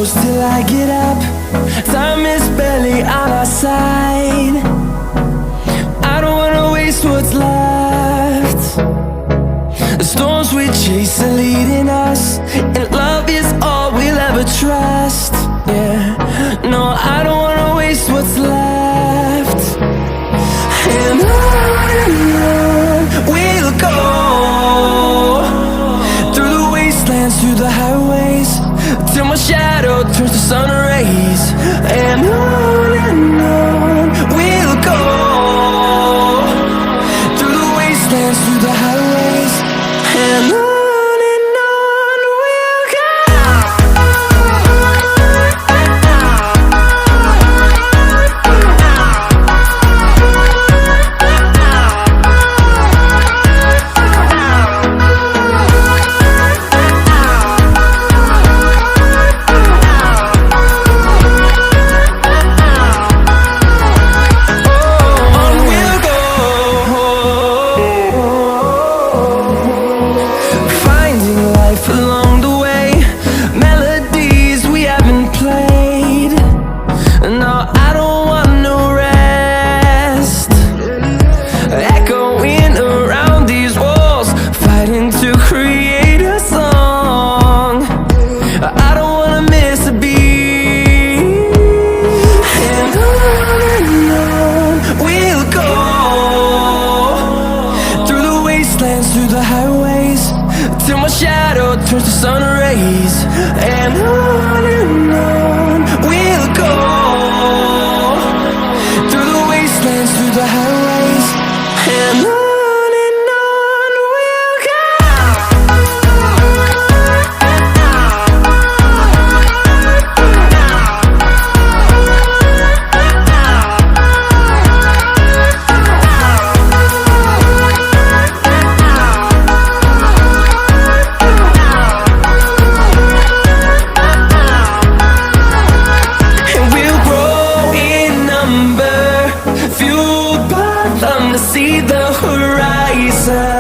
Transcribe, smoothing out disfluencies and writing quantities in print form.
close till I get up. Time is barely on our side. I don't wanna waste what's left. The storms we chase are leading us, and love is all we'll ever trust. Yeah, no, I don't wanna waste what's left. And on we'll go, through the wastelands, through the highways, till my shadow turns to sun rays. And on we'll go, through the wastelands, through the highways, and on we'll go. Along the way, melodies we haven't played. No, I don't want no rest. Echoing around these walls, fighting to create a song. I don't wanna miss a beat. And on we'll go, through the wastelands, through the highways, till my shadow turns to sun rays. And on we'll go, through the wastelands, through the highways, and on we'll go. Fueled by them to see the horizon.